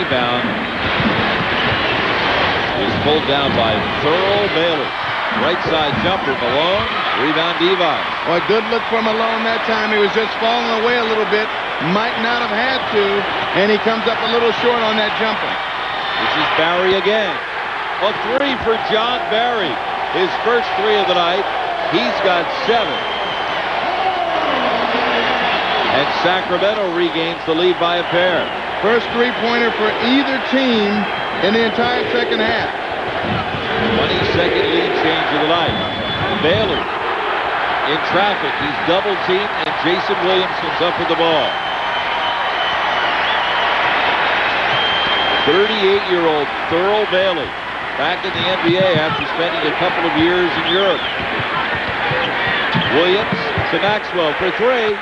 rebound is pulled down by Thurl Bailey. Right side jumper, Malone. Rebound, Divac. Well, good look for Malone that time. He was just falling away a little bit. Might not have had to. And he comes up a little short on that jumper. This is Barry again. A three for John Barry. His first three of the night. He's got 7. And Sacramento regains the lead by a pair. First three-pointer for either team in the entire second half. 22nd lead change of the night. Bailey in traffic. He's double-teamed, and Jason Williamson's up with the ball. 38-year-old Thurl Bailey back in the NBA after spending a couple of years in Europe. Williams to Maxwell for 3.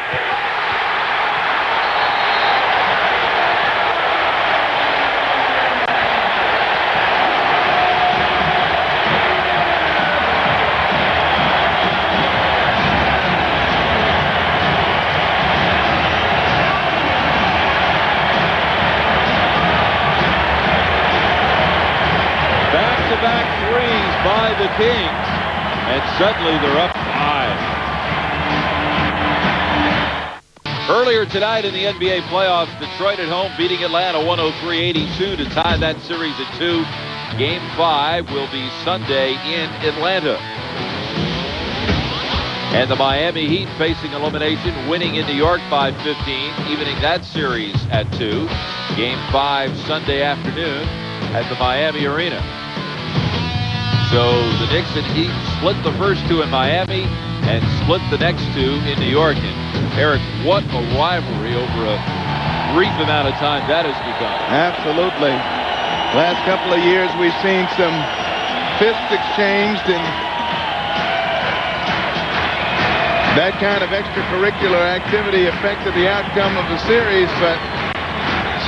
Back-to-back threes by the Kings, and suddenly they're up 5. Earlier tonight in the NBA playoffs, Detroit at home beating Atlanta 103-82 to tie that series at 2. Game 5 will be Sunday in Atlanta. And the Miami Heat facing elimination, winning in New York by 15, evening that series at 2. Game 5 Sunday afternoon at the Miami Arena. So the Knicks and Heat split the first 2 in Miami and split the next 2 in New York. And Eric, what a rivalry over a brief amount of time that has become. Absolutely. Last couple of years we've seen some fists exchanged, and that kind of extracurricular activity affected the outcome of the series, but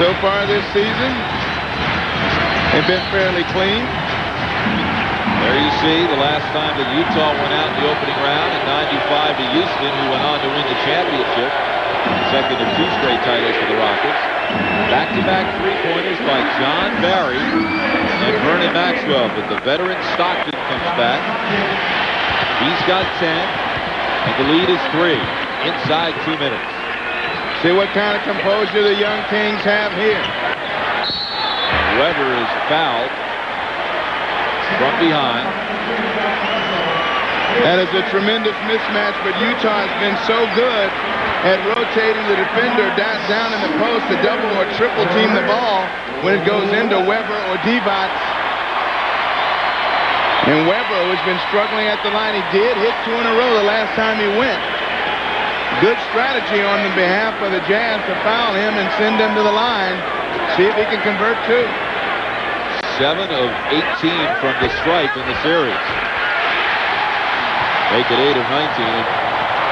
so far this season they've been fairly clean. There you see the last time that Utah went out in the opening round in '95 to Houston, who went on to win the championship. Second of 2 straight titles for the Rockets. Back-to-back three-pointers by John Barry and Vernon Maxwell, but the veteran Stockton comes back. He's got 10, and the lead is 3 inside 2 minutes. See what kind of composure the young Kings have here. Weber is fouled from behind. That is a tremendous mismatch, but Utah has been so good at rotating the defender down in the post to double or triple team the ball when it goes into Weber or Divac. And Weber, who's been struggling at the line, he did hit 2 in a row the last time he went. Good strategy on the behalf of the Jazz to foul him and send him to the line. See if he can convert 2. 7 of 18 from the stripe in the series. Make it 8 of 19.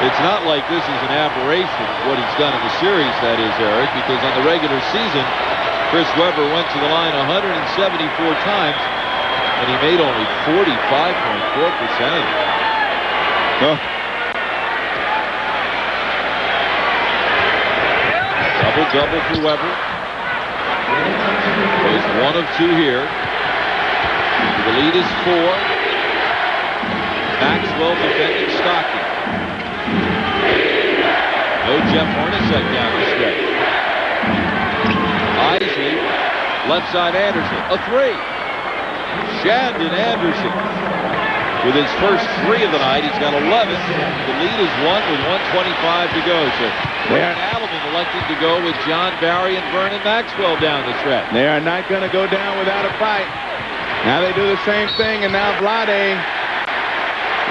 It's not like this is an aberration, what he's done in the series, that is, Eric, because on the regular season, Chris Weber went to the line 174 times, and he made only 45.4% of it. Oh. Double-double for Weber. He's 1 of 2 here. The lead is 4. Maxwell defending Stockton. No Jeff Hornacek down the stretch. Isley, left side Anderson. A 3. Shandon Anderson with his first 3 of the night. He's got 11. The lead is 1 with 1:25 to go. So Brad Allen elected to go with John Barry and Vernon Maxwell down the stretch. They are not going to go down without a fight. Now they do the same thing, and now Vlade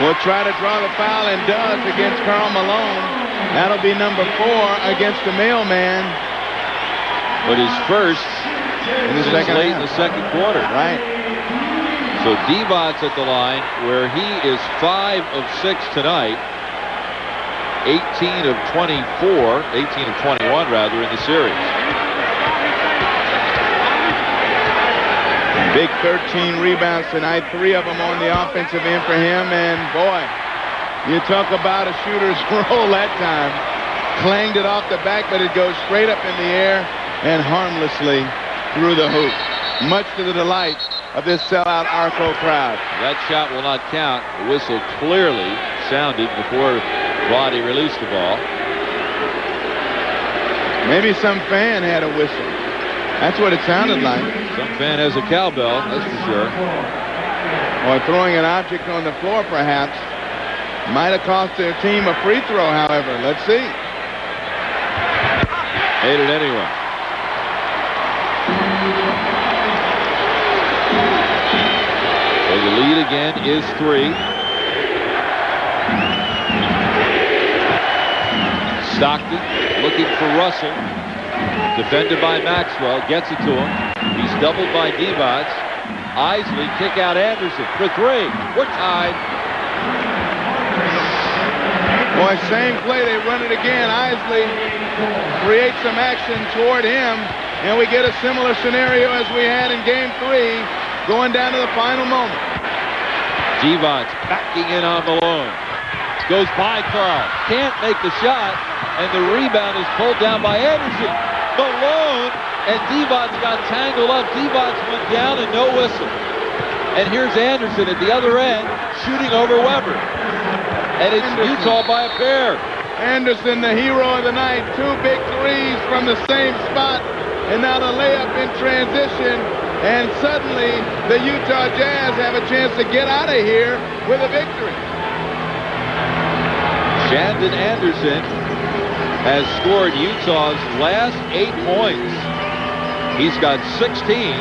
will try to draw the foul and does against Karl Malone. That'll be number 4 against the mailman. But his first in the second late half. in the second quarter. Right. So Divac's at the line where he is 5 of 6 tonight. 18 of 24, 18 of 21 rather in the series. Big 13 rebounds tonight, 3 of them on the offensive end for him, and boy, you talk about a shooter's roll that time. Clanged it off the back, but it goes straight up in the air and harmlessly through the hoop, much to the delight of this sellout Arco crowd. That shot will not count. The whistle clearly sounded before Vlade released the ball. Maybe some fan had a whistle. That's what it sounded like. Some fan has a cowbell, that's for sure. Or throwing an object on the floor, perhaps. Might have cost their team a free throw, however. Let's see. Made it anyway. So the lead again is 3. Stockton looking for Russell. Defended by Maxwell. Gets it to him. He's doubled by Divac. Isley kick out Anderson for 3. We're tied. Boy, same play. They run it again. Isley creates some action toward him. And we get a similar scenario as we had in Game 3, going down to the final moment. Divac backing in on Malone. Goes by Carl. Can't make the shot. And the rebound is pulled down by Anderson. Malone and Divac got tangled up. Divac went down and no whistle. And here's Anderson at the other end shooting over Weber. And it's Utah by a pair. Anderson, the hero of the night. 2 big threes from the same spot. And now the layup in transition. And suddenly the Utah Jazz have a chance to get out of here with a victory. Shandon Anderson has scored Utah's last 8 points. He's got 16.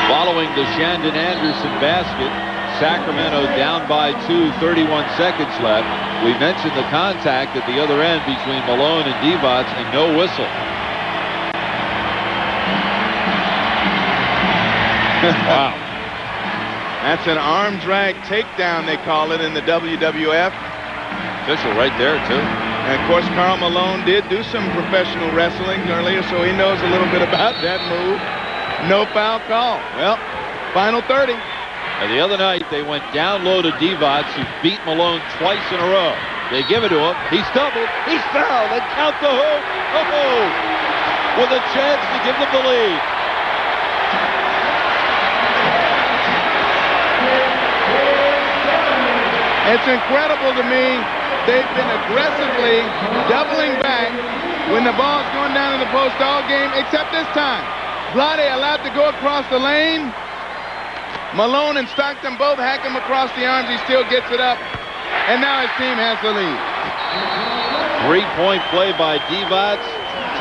Following the Shandon Anderson basket, Sacramento down by 2, 31 seconds left. We mentioned the contact at the other end between Malone and Divac and no whistle. Wow. That's an arm drag takedown, they call it in the WWF. Official right there, too. And, of course, Karl Malone did do some professional wrestling earlier, so he knows a little bit about that move. No foul call. Well, final 30. And the other night, they went down low to Divac, who beat Malone twice in a row. They give it to him. He's doubled. He's fouled. And count the hoop. Oh! With a chance to give them the lead. It's incredible to me. They've been aggressively doubling back when the ball's going down in the post all game, except this time. Vlade allowed to go across the lane. Malone and Stockton both hack him across the arms. He still gets it up. And now his team has the lead. 3-point play by Divac.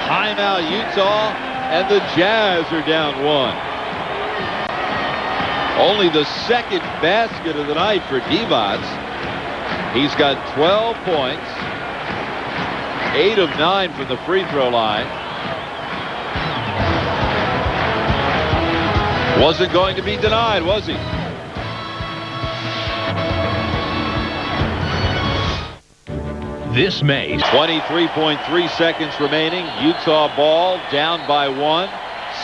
Timeout Utah. And the Jazz are down 1. Only the second basket of the night for Divac. He's got 12 points. 8 of 9 from the free throw line. Wasn't going to be denied, was he? This May. 23.3 seconds remaining. Utah ball down by 1.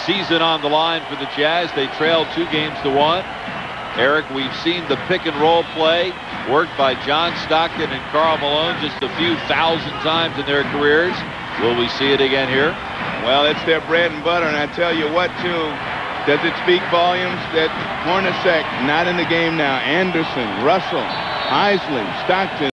Season on the line for the Jazz. They trail 2 games to 1. Eric, we've seen the pick and roll play worked by John Stockton and Karl Malone just a few thousand times in their careers. Will we see it again here? Well, it's their bread and butter, and I tell you what, too. Does it speak volumes that Hornacek not in the game now? Anderson, Russell, Isley, Stockton.